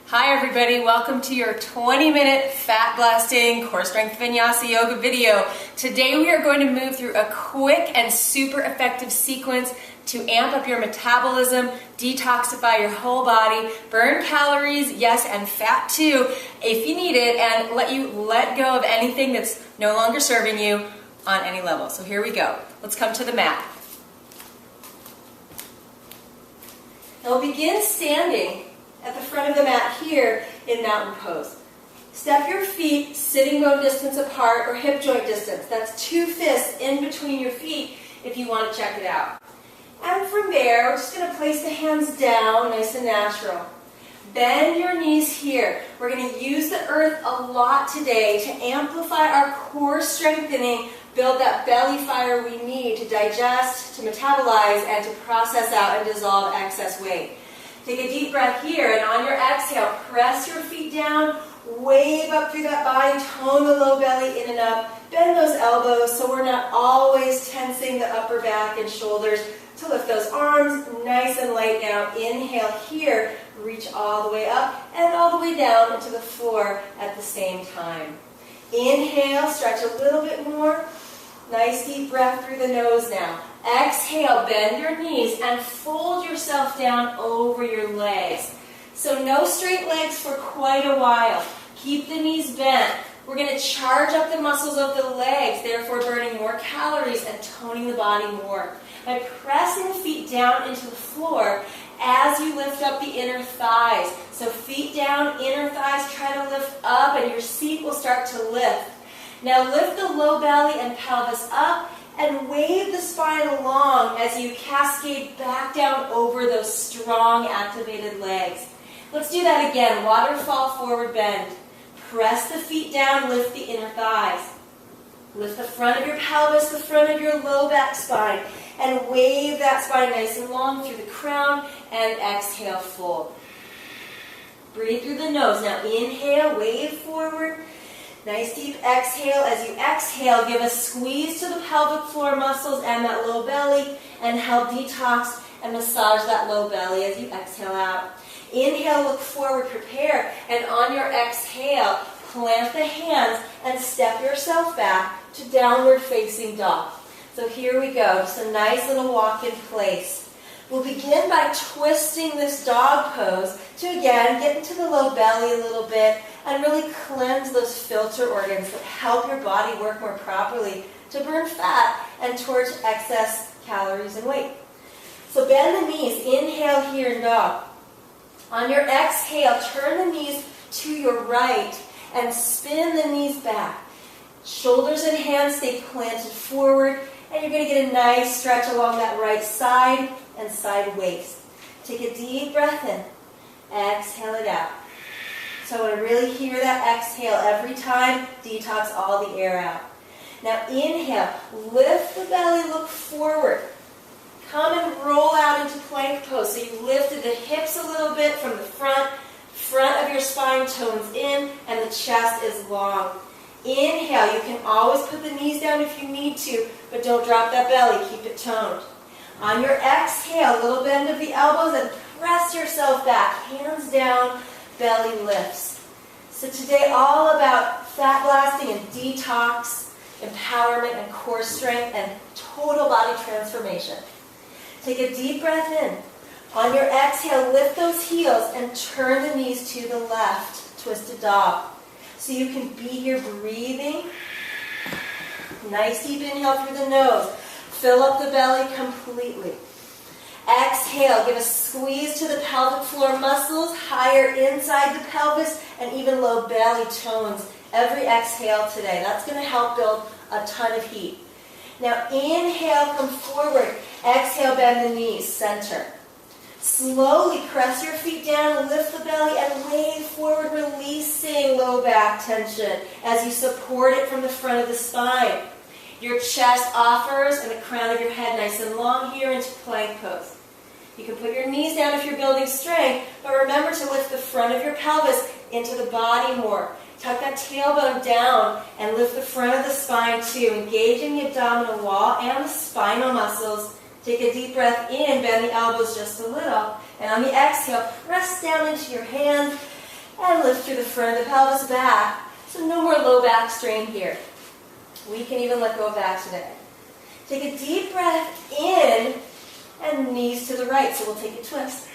Hi everybody, welcome to your 20-minute fat blasting core strength vinyasa yoga video. Today we are going to move through a quick and super effective sequence to amp up your metabolism, detoxify your whole body, burn calories, yes, and fat too, if you need it, and let you let go of anything that's no longer serving you on any level. So here we go. Let's come to the mat. Now we'll begin standing at the front of the mat here in mountain pose. Step your feet sitting bone distance apart or hip joint distance. That's 2 fists in between your feet if you want to check it out. And from there, we're just going to place the hands down, nice and natural. Bend your knees here. We're going to use the earth a lot today to amplify our core strengthening, build that belly fire we need to digest, to metabolize, and to process out and dissolve excess weight. Take a deep breath here, and on your exhale, press your feet down, wave up through that body, tone the low belly in and up, bend those elbows so we're not always tensing the upper back and shoulders to lift those arms nice and light now. Inhale here, reach all the way up and all the way down into the floor at the same time. Inhale, stretch a little bit more. Nice deep breath through the nose now. Exhale, bend your knees and fold yourself down over your legs. So no straight legs for quite a while. Keep the knees bent. We're going to charge up the muscles of the legs, therefore burning more calories and toning the body more. By pressing the feet down into the floor as you lift up the inner thighs. So feet down, inner thighs, try to lift up and your seat will start to lift. Now lift the low belly and pelvis up and wave the spine along as you cascade back down over those strong activated legs. Let's do that again. Waterfall forward bend. Press the feet down, lift the inner thighs. Lift the front of your pelvis, the front of your low back spine, and wave that spine nice and long through the crown, and exhale, fold. Breathe through the nose. Now inhale, wave forward. Nice deep exhale. As you exhale, give a squeeze to the pelvic floor muscles and that low belly, and help detox and massage that low belly as you exhale out. Inhale, look forward, prepare, and on your exhale, plant the hands and step yourself back to downward facing dog. So here we go, just a nice little walk in place. We'll begin by twisting this dog pose to again get into the low belly a little bit and really cleanse those filter organs that help your body work more properly to burn fat and towards excess calories and weight. So bend the knees, inhale here in dog. On your exhale, turn the knees to your right and spin the knees back. Shoulders and hands stay planted forward, and you're going to get a nice stretch along that right side and side waist. Take a deep breath in. Exhale it out. So I want to really hear that exhale every time. Detox all the air out. Now inhale. Lift the belly, look forward. Come and roll out into plank pose. So you lifted the hips a little bit from the front. Front of your spine tones in, and the chest is long. Inhale. You can always put the knees down if you need to, but don't drop that belly. Keep it toned. On your exhale, a little bend of the elbows and press yourself back. Hands down, belly lifts. So today all about fat blasting and detox, empowerment and core strength and total body transformation. Take a deep breath in. On your exhale, lift those heels and turn the knees to the left, twisted dog. So you can be here breathing. Nice deep inhale through the nose. Fill up the belly completely. Exhale, give a squeeze to the pelvic floor muscles, higher inside the pelvis, and even low belly tones every exhale today. That's going to help build a ton of heat. Now inhale, come forward. Exhale, bend the knees, center. Slowly press your feet down, lift the belly, and wave forward, releasing low back tension as you support it from the front of the spine. Your chest offers and the crown of your head nice and long here into plank pose. You can put your knees down if you're building strength, but remember to lift the front of your pelvis into the body more. Tuck that tailbone down and lift the front of the spine too, engaging the abdominal wall and the spinal muscles Take a deep breath in, bend the elbows just a little. And on the exhale, press down into your hands and lift through the front of the pelvis back. So no more low back strain here. We can even let go of that today. Take a deep breath in and knees to the right. So we'll take a twist.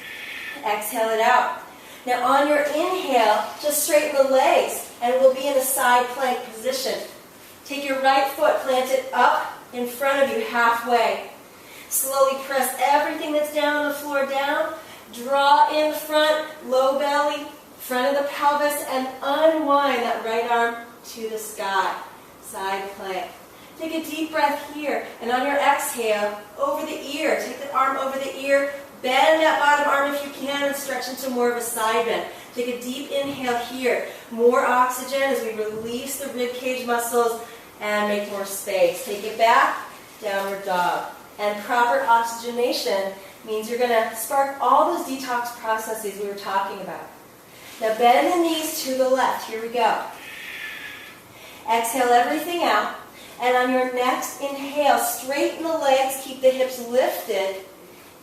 Exhale it out. Now on your inhale, just straighten the legs and we'll be in a side plank position. Take your right foot, plant it up in front of you halfway. Slowly press everything that's down on the floor down. Draw in the front, low belly, front of the pelvis, and unwind that right arm to the sky. Side plank. Take a deep breath here, and on your exhale, over the ear. Take the arm over the ear. Bend that bottom arm if you can and stretch into more of a side bend. Take a deep inhale here. More oxygen as we release the rib cage muscles and make more space. Take it back, downward dog. And proper oxygenation means you're going to spark all those detox processes we were talking about. Now bend the knees to the left. Here we go. Exhale everything out. And on your next inhale, straighten the legs, keep the hips lifted,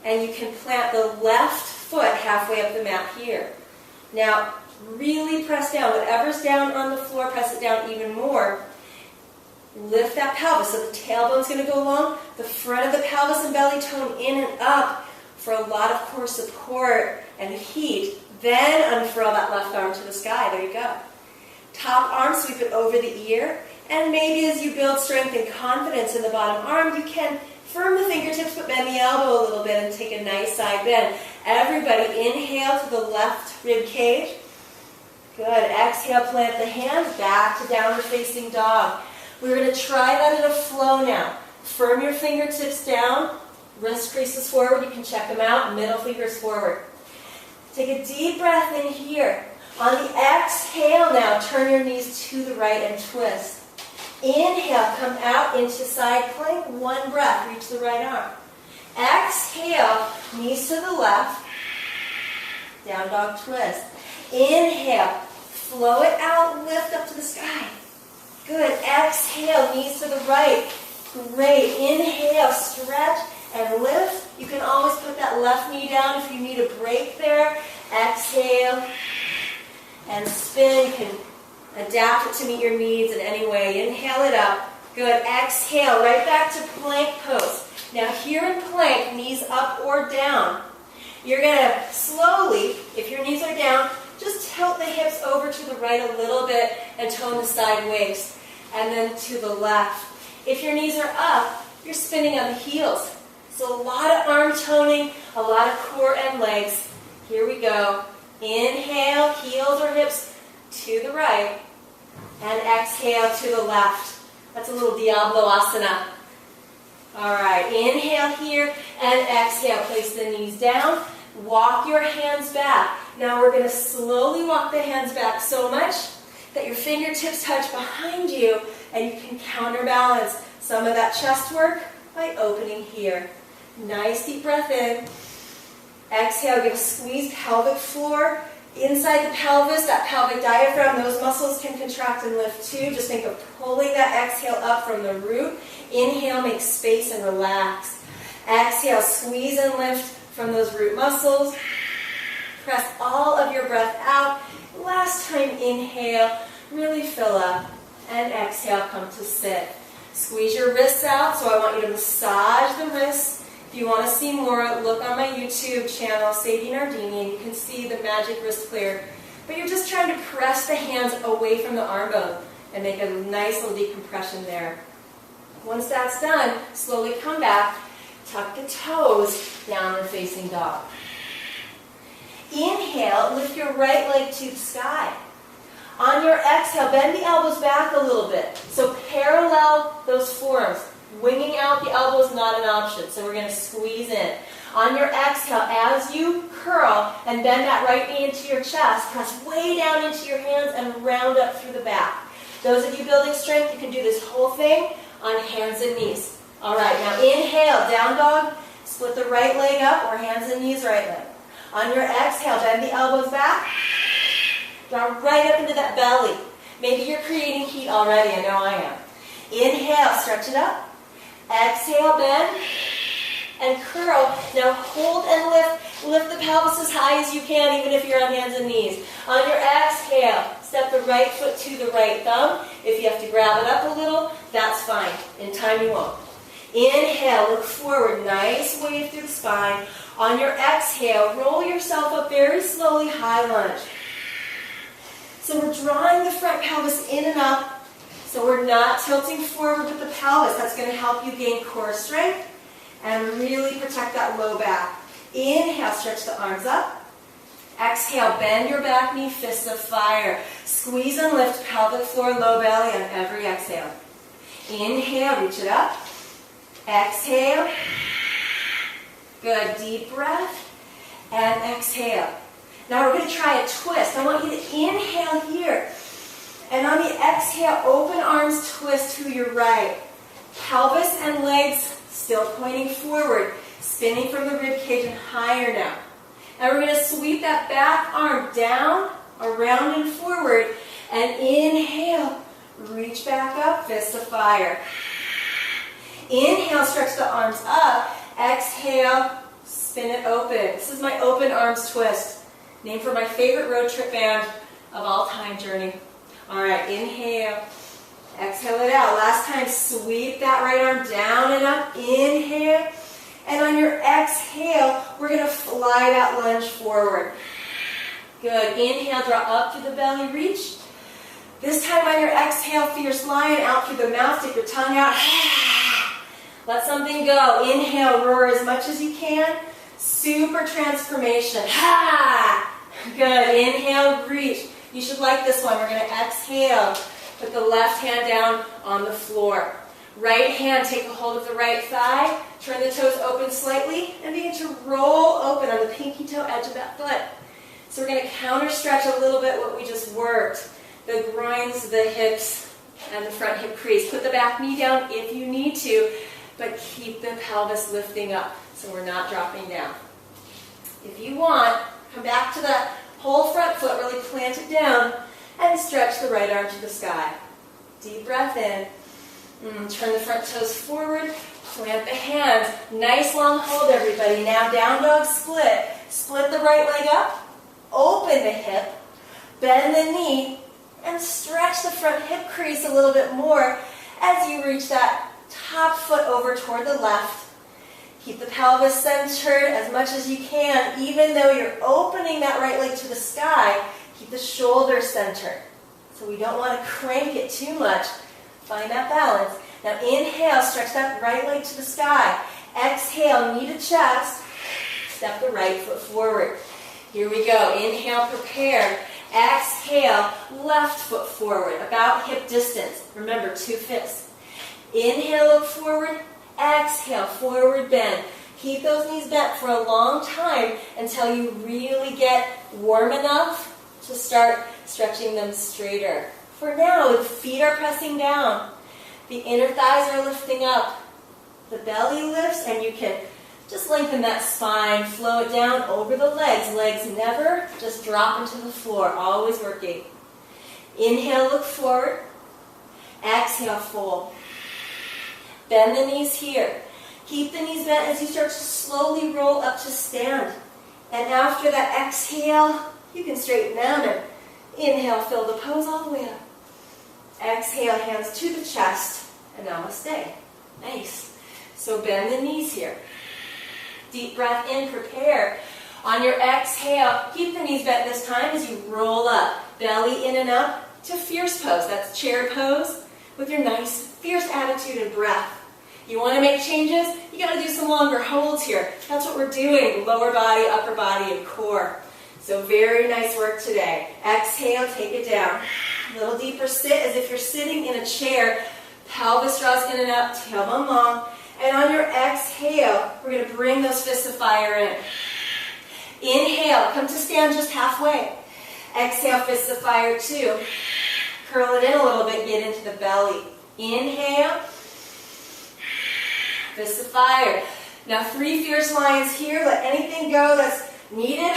and you can plant the left foot halfway up the mat here. Now, really press down. Whatever's down on the floor, press it down even more. Lift that pelvis. So the tailbone's going to go long. The front of the pelvis and belly tone in and up for a lot of core support and heat. Then unfurl that left arm to the sky. There you go. Top arm, sweep it over the ear. And maybe as you build strength and confidence in the bottom arm, you can firm the fingertips but bend the elbow a little bit and take a nice side bend. Everybody inhale to the left rib cage. Good. Exhale, plant the hands back to downward facing dog. We're going to try that in a flow now. Firm your fingertips down. Wrist creases forward. You can check them out. Middle fingers forward. Take a deep breath in here. On the exhale now, turn your knees to the right and twist. Inhale, come out into side plank. One breath, reach the right arm. Exhale, knees to the left. Down dog twist. Inhale, flow it out, lift up to the sky. Good. Exhale, knees to the right. Great. Inhale, stretch and lift. You can always put that left knee down if you need a break there. Exhale and spin. You can adapt it to meet your needs in any way. Inhale it up. Good. Exhale, right back to plank pose. Now here in plank, knees up or down. You're going to slowly, if your knees are down, just tilt the hips over to the right a little bit and tone the side waist. And then to the left. If your knees are up, you're spinning on the heels. So a lot of arm toning, a lot of core and legs. Here we go. Inhale, heels or hips to the right. And exhale to the left. That's a little Diablo Asana. All right, inhale here and exhale. Place the knees down. Walk your hands back. Now we're going to slowly walk the hands back so much that your fingertips touch behind you and you can counterbalance some of that chest work by opening here. Nice deep breath in. Exhale, give a squeezed pelvic floor. Inside the pelvis, that pelvic diaphragm, those muscles can contract and lift too. Just think of pulling that exhale up from the root. Inhale, make space and relax. Exhale, squeeze and lift from those root muscles. Press all of your breath out. Last time, inhale, really fill up. And exhale, come to sit. Squeeze your wrists out, so I want you to massage the wrists. If you want to see more, look on my YouTube channel, Sadie Nardini, and you can see the magic wrist clear. But you're just trying to press the hands away from the arm bone and make a nice little decompression there. Once that's done, slowly come back, tuck the toes, downward facing dog. Inhale, lift your right leg to the sky. On your exhale, bend the elbows back a little bit. So parallel those forearms. Winging out the elbow is not an option, so we're going to squeeze in. On your exhale, as you curl and bend that right knee into your chest, press way down into your hands and round up through the back. Those of you building strength, you can do this whole thing on hands and knees. All right, now inhale, down dog, split the right leg up, or hands and knees, right leg. On your exhale, bend the elbows back, down right up into that belly. Maybe you're creating heat already, I know I am. Inhale, stretch it up. Exhale, bend. and curl. Now hold and lift. Lift the pelvis as high as you can, even if you're on hands and knees. On your exhale, step the right foot to the right thumb. If you have to grab it up a little, that's fine. In time you won't. Inhale, look forward, nice wave through the spine. On your exhale, roll yourself up very slowly, high lunge. So we're drawing the front pelvis in and up, so we're not tilting forward with the pelvis. That's going to help you gain core strength and really protect that low back. Inhale, stretch the arms up. Exhale, bend your back knee, fists of fire. Squeeze and lift pelvic floor, low belly on every exhale. Inhale, reach it up. Exhale. Good, deep breath. And exhale. Now we're going to try a twist. I want you to inhale here. And on the exhale, open arms, twist to your right. Pelvis and legs still pointing forward. Spinning from the rib cage and higher now. Now we're going to sweep that back arm down, around and forward. And inhale, reach back up, fist of fire. Inhale, stretch the arms up. Exhale, spin it open. This is my open arms twist. Named for my favorite road trip band of all time, Journey. All right, inhale. Exhale it out. Last time, sweep that right arm down and up. Inhale. And on your exhale, we're going to fly that lunge forward. Good. Inhale, draw up through the belly, reach. This time on your exhale, fierce lion, out through the mouth, stick your tongue out. Let something go. Inhale, roar as much as you can. Super transformation. Good. Inhale, reach. You should like this one. We're going to exhale. Put the left hand down on the floor. Right hand, take a hold of the right thigh. Turn the toes open slightly and begin to roll open on the pinky toe edge of that foot. So we're going to counter stretch a little bit what we just worked. The groins, the hips, and the front hip crease. Put the back knee down if you need to, but keep the pelvis lifting up so we're not dropping down. If you want, come back to the whole front foot, really plant it down, and stretch the right arm to the sky. Deep breath in. Turn the front toes forward, plant the hands. Nice long hold, everybody. Now down dog split. Split the right leg up, open the hip, bend the knee, and stretch the front hip crease a little bit more as you reach that top foot over toward the left. Keep the pelvis centered as much as you can. Even though you're opening that right leg to the sky, keep the shoulders centered. So we don't want to crank it too much. Find that balance. Now inhale, stretch that right leg to the sky. Exhale, knee to chest. Step the right foot forward. Here we go. Inhale, prepare. Exhale, left foot forward, about hip distance. Remember, 2 fists. Inhale, look forward. Exhale, forward bend. Keep those knees bent for a long time until you really get warm enough to start stretching them straighter. For now, the feet are pressing down. The inner thighs are lifting up. The belly lifts, and you can just lengthen that spine, flow it down over the legs. Legs never just drop into the floor, always working. Inhale, look forward. Exhale, fold. Bend the knees here. Keep the knees bent as you start to slowly roll up to stand. And after that exhale, you can straighten down and inhale, fill the pose all the way up. Exhale, hands to the chest, and namaste. Nice. So bend the knees here. Deep breath in, prepare. On your exhale, keep the knees bent this time as you roll up. Belly in and up to fierce pose. That's chair pose with your nice fierce attitude and breath. You want to make changes? You got to do some longer holds here. That's what we're doing. Lower body, upper body, and core. So very nice work today. Exhale, take it down. A little deeper sit as if you're sitting in a chair. Pelvis draws in and up, tailbone long. And on your exhale, we're going to bring those fists of fire in. Inhale, come to stand just halfway. Exhale, fists of fire 2. Curl it in a little bit, get into the belly. Inhale, fists of fire. Now 3 fierce lions here. Let anything go that's needed.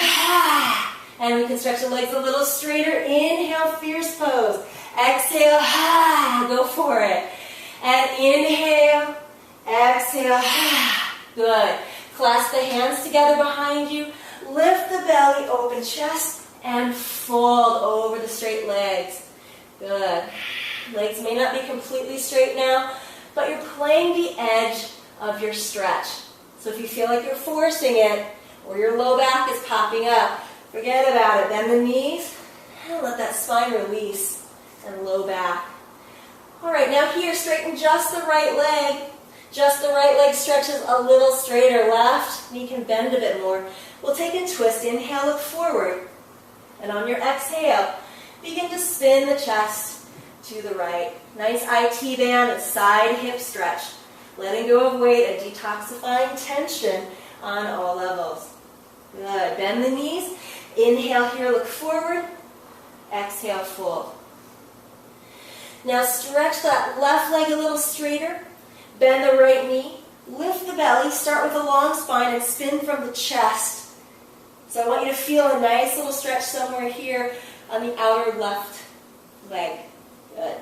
And we can stretch the legs a little straighter. Inhale, fierce pose. Exhale, go for it. And inhale, exhale, Good. Clasp the hands together behind you. Lift the belly, open chest, and fold over the straight legs. Good. Legs may not be completely straight now, but you're playing the edge of your stretch. So if you feel like you're forcing it, or your low back is popping up, forget about it. Bend the knees, and let that spine release, and low back. All right, now here, straighten just the right leg. Just the right leg stretches a little straighter. Left knee can bend a bit more. We'll take a twist. Inhale, look forward. And on your exhale, begin to spin the chest to the right. Nice IT band and side hip stretch. Letting go of weight and detoxifying tension on all levels. Good. Bend the knees. Inhale here, look forward. Exhale, fold. Now stretch that left leg a little straighter. Bend the right knee. Lift the belly. Start with a long spine and spin from the chest. So I want you to feel a nice little stretch somewhere here on the outer left leg. Good.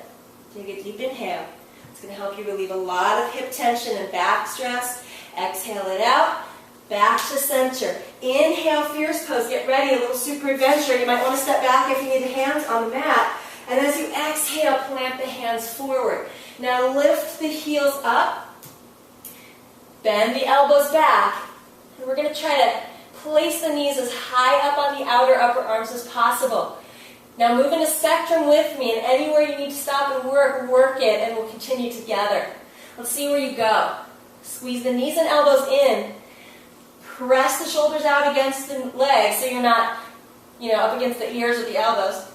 Take a deep inhale. It's going to help you relieve a lot of hip tension and back stress. Exhale it out. Back to center. Inhale, fierce pose. Get ready, a little super adventure. You might want to step back if you need the hands on the mat. And as you exhale, plant the hands forward. Now lift the heels up. Bend the elbows back. And we're going to try to place the knees as high up on the outer upper arms as possible. Now move in a spectrum with me, and anywhere you need to stop and work it, and we'll continue together. Let's see where you go. Squeeze the knees and elbows in. Press the shoulders out against the legs so you're not, up against the ears or the elbows.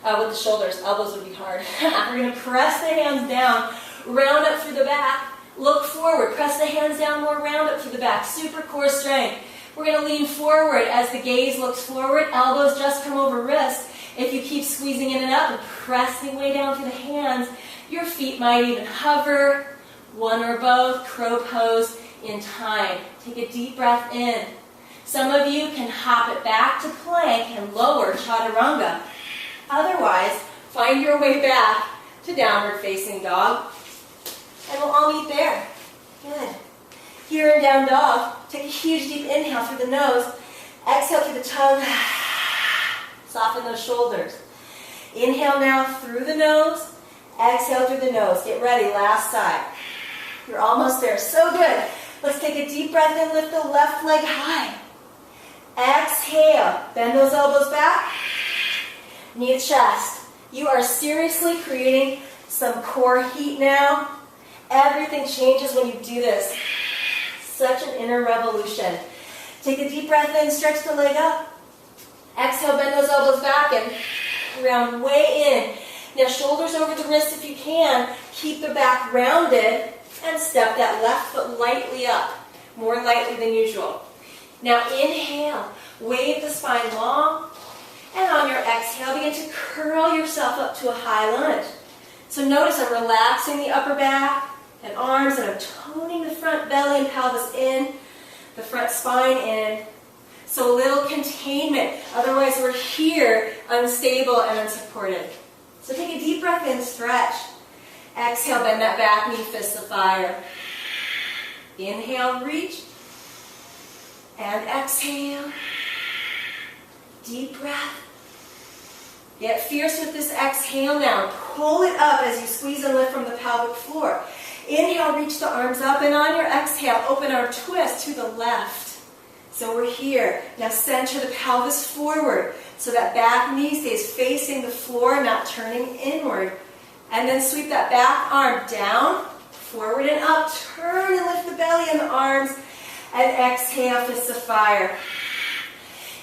With the shoulders. Elbows would be hard. We're going to press the hands down, round up through the back, look forward. Press the hands down more, round up through the back. Super core strength. We're going to lean forward as the gaze looks forward. Elbows just come over wrists. If you keep squeezing in and up and pressing way down through the hands, your feet might even hover, one or both, crow pose in time. Take a deep breath in. Some of you can hop it back to plank and lower chaturanga. Otherwise, find your way back to downward facing dog. And we'll all meet there. Good. Here in down dog, take a huge deep inhale through the nose. Exhale through the tongue. Soften those shoulders. Inhale now through the nose. Exhale through the nose. Get ready, last side. You're almost there. So good. Let's take a deep breath in. Lift the left leg high. Exhale. Bend those elbows back. Knee to chest. You are seriously creating some core heat now. Everything changes when you do this. Such an inner revolution. Take a deep breath in. Stretch the leg up. Exhale, bend those elbows back and round way in. Now shoulders over the wrists if you can. Keep the back rounded and step that left foot lightly up. More lightly than usual. Now inhale. Wave the spine long. And on your exhale, begin to curl yourself up to a high lunge. So notice I'm relaxing the upper back and arms, and I'm toning the front belly and pelvis in, the front spine in. So a little containment. Otherwise, we're here, unstable and unsupported. So take a deep breath in, stretch. Exhale, bend that back knee, fists of fire. Inhale, reach. And exhale. Deep breath. Get fierce with this exhale now. Pull it up as you squeeze and lift from the pelvic floor. Inhale, reach the arms up, and on your exhale, open our twist to the left. So we're here. Now center the pelvis forward so that back knee stays facing the floor, not turning inward. And then sweep that back arm down, forward and up. Turn and lift the belly and the arms. And exhale, fists of fire.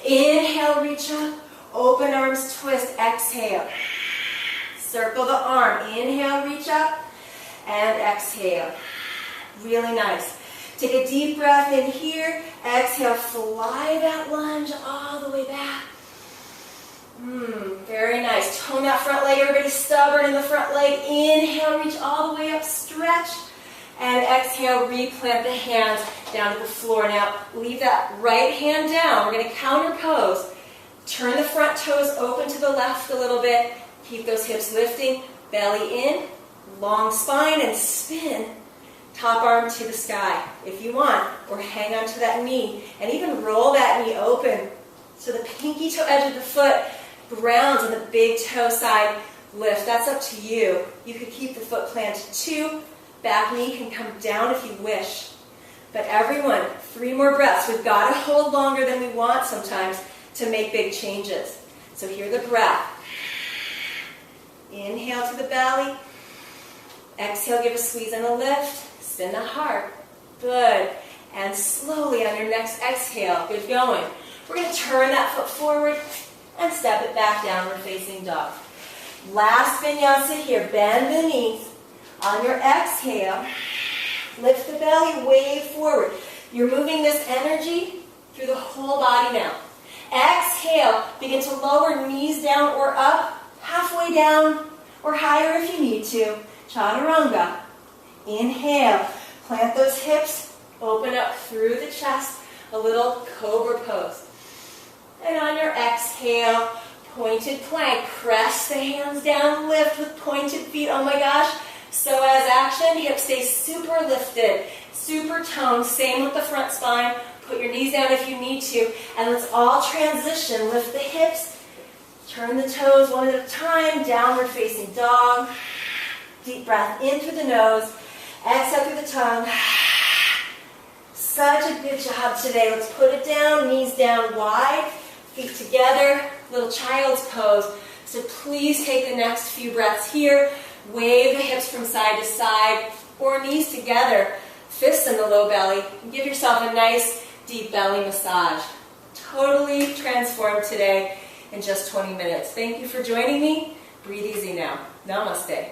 Inhale, reach up. Open arms, twist, exhale. Circle the arm. Inhale, reach up, and exhale. Really nice. Take a deep breath in here. Exhale, fly that lunge all the way back. Very nice. Tone that front leg. Everybody's stubborn in the front leg. Inhale, reach all the way up, stretch. And exhale, replant the hands down to the floor. Now, leave that right hand down. We're going to counter pose. Turn the front toes open to the left a little bit. Keep those hips lifting. Belly in. Long spine and spin top arm to the sky if you want, or hang onto that knee, and even roll that knee open so the pinky toe edge of the foot grounds and the big toe side lift. That's up to you. You could keep the foot planted too. Back knee can come down if you wish. But everyone, 3 more breaths. We've got to hold longer than we want sometimes to make big changes. So hear the breath. Inhale to the belly. Exhale, give a squeeze and a lift. Spin the heart. Good. And slowly on your next exhale, good going. We're going to turn that foot forward and step it back, downward facing dog. Last vinyasa here. Bend the knees. On your exhale, lift the belly, wave forward. You're moving this energy through the whole body now. Exhale, begin to lower knees down or up, halfway down or higher if you need to. Chaturanga. Inhale, plant those hips, open up through the chest, a little cobra pose. And on your exhale, pointed plank. Press the hands down, lift with pointed feet. Oh my gosh. So as action, hips stay super lifted, super toned. Same with the front spine. Put your knees down if you need to. And let's all transition. Lift the hips. Turn the toes one at a time. Downward facing dog. Deep breath in through the nose. Exhale through the tongue. Such a good job today. Let's put it down. Knees down wide. Feet together. Little child's pose. So please take the next few breaths here. Wave the hips from side to side or knees together. Fists in the low belly. Give yourself a nice deep belly massage. Totally transformed today in just 20 minutes. Thank you for joining me. Breathe easy now. Namaste.